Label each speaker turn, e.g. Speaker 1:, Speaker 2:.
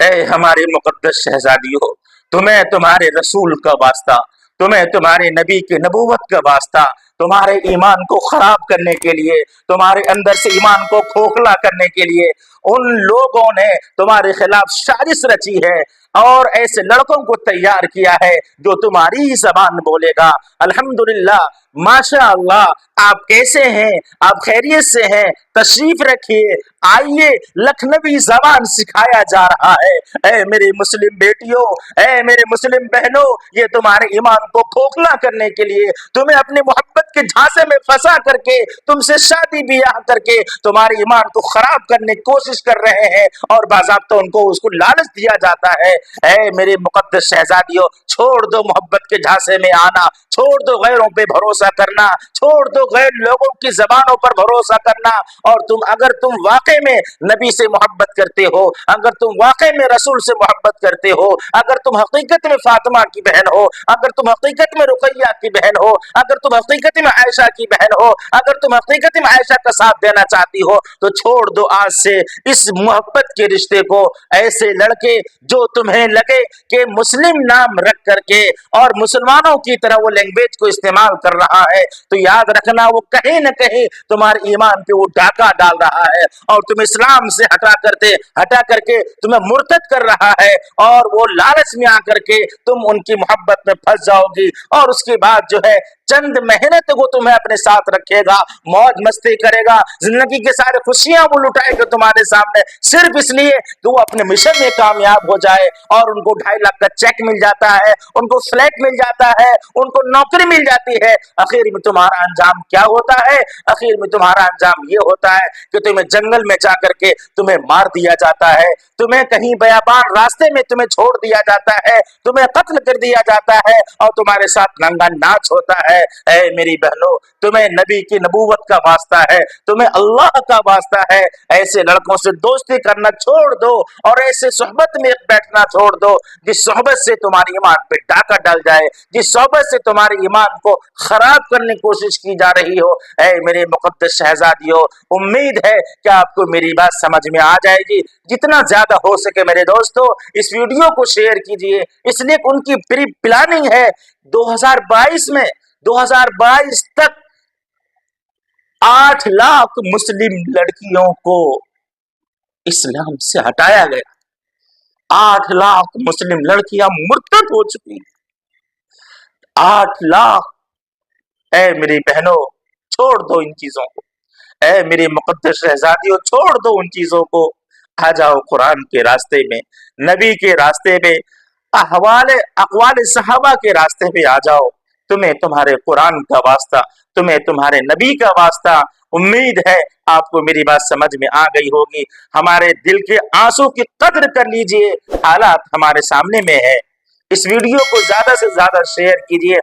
Speaker 1: اے ہمارے مقدس شہزادیوں، تمہیں تمہارے رسول کا واسطہ، تمہیں تمہارے نبی کے نبوت کا واسطہ، تمہارے ایمان کو خراب کرنے کے لیے، تمہارے اندر سے ایمان کو کھوکھلا کرنے کے لیے ان لوگوں نے تمہارے خلاف سازش رچی ہے اور ایسے لڑکوں کو تیار کیا ہے جو تمہاری ہی زبان بولے گا۔ الحمدللہ، ماشاء اللہ، آپ کیسے ہیں؟ آپ خیریت سے ہیں؟ تشریف رکھیے، آئیے، لکھنوی زبان سکھایا جا رہا ہے۔ اے میری مسلم بیٹیوں، اے میرے مسلم بہنوں، یہ تمہارے ایمان کو کھوکھلا کرنے کے لیے، تمہیں اپنی محبت کے جھانسے میں پھنسا کر کے، تم سے شادی بیاہ کر کے تمہارے ایمان کو خراب کرنے کی کوشش کر رہے ہیں، اور باضابطہ ان کو اس کو لالچ دیا جاتا ہے۔ اے میرے مقدس شہزادیوں، چھوڑ دو محبت کے جھانسے میں آنا، چھوڑ دو غیروں پہ بھروسہ کرنا، چھوڑ دو غیر لوگوں کی زبانوں پر بھروسہ کرنا، اور اگر تم واقع میں نبی سے محبت کرتے ہو، اگر تم واقع میں رسول سے محبت کرتے ہو، اگر تم حقیقت میں فاطمہ کی بہن ہو، اگر تم حقیقت میں رقیہ کی بہن ہو، اگر تم حقیقت میں عائشہ کی بہن ہو، اگر تم حقیقت میں عائشہ کا ساتھ دینا چاہتی ہو، تو چھوڑ دو آج سے اس محبت کے رشتے کو۔ ایسے لڑکے جو تمہیں لگے کہ مسلم نام رکھ کر کے اور مسلمانوں کی طرح وہ لینگویج کو استعمال کر رہا ہے، تو یاد رکھنا وہ کہیں نہ کہیں تمہارے ایمان پہ وہ ڈاکہ ڈال رہا ہے، اور تم اسلام سے ہٹا کر کے تمہیں مرتد کر رہا ہے، اور وہ لالچ میں آ کر کے تم ان کی محبت میں پھنس جاؤ گی، اور اس کے بعد جو ہے چند مہینے تک وہ تمہیں اپنے ساتھ رکھے گا، موج مستی کرے گا، زندگی کے سارے خوشیاں وہ لٹائے گا تمہارے سامنے، صرف اس لیے کہ وہ اپنے مشن میں کامیاب ہو جائے، اور ان کو 2.5 لاکھ کا چیک مل جاتا ہے، ان کو فلیٹ مل جاتا ہے، ان کو نوکری مل جاتی ہے۔ آخر میں تمہارا انجام کیا ہوتا ہے؟ آخر میں تمہارا انجام یہ ہوتا ہے کہ تمہیں جنگل میں جا کر کے تمہیں مار دیا جاتا ہے، تمہیں کہیں بیابان راستے میں تمہیں چھوڑ دیا جاتا ہے، تمہیں قتل کر دیا جاتا ہے، اور تمہارے ساتھ ننگا ناچ ہوتا ہے۔ اے میری بہنوں، تمہیں نبی کی نبوت کا واسطہ ہے، تمہیں اللہ کا واسطہ ہے، ایسے لڑکوں سے دوستی کرنا چھوڑ دو، اور ایسے صحبت میں بیٹھنا چھوڑ دو جس صحبت سے تمہاری ایمان پہ ڈاکہ ڈال جائے، جس صحبت سے تمہاری ایمان کو خراب کرنے کی کوشش کی جا رہی ہو۔ اے میرے مقدس شہزادیوں، امید ہے کہ آپ کو میری بات سمجھ میں آ جائے گی۔ جتنا زیادہ ہو سکے میرے دوستو اس ویڈیو کو شیئر کیجئے، اس لیے ان کی پری پلاننگ ہے 2022 تک 8 لاکھ مسلم لڑکیوں کو اسلام سے ہٹایا گیا۔ 8 لاکھ مسلم لڑکیاں مرتد ہو چکی ہیں۔ 8 لاکھ۔ اے میری بہنوں، چھوڑ دو ان چیزوں کو، اے میری مقدس شہزادیوں، چھوڑ دو ان چیزوں کو، آ جاؤ قرآن کے راستے میں، نبی کے راستے میں، اقوال صحابہ کے راستے پہ آ جاؤ۔ تمہیں تمہارے قرآن کا واسطہ، تمہیں تمہارے نبی کا واسطہ۔ امید ہے آپ کو میری بات سمجھ میں آ گئی ہوگی۔ ہمارے دل کے آنسو کی قدر کر لیجئے، حالات ہمارے سامنے میں ہے۔ اس ویڈیو کو زیادہ سے زیادہ شیئر کیجئے۔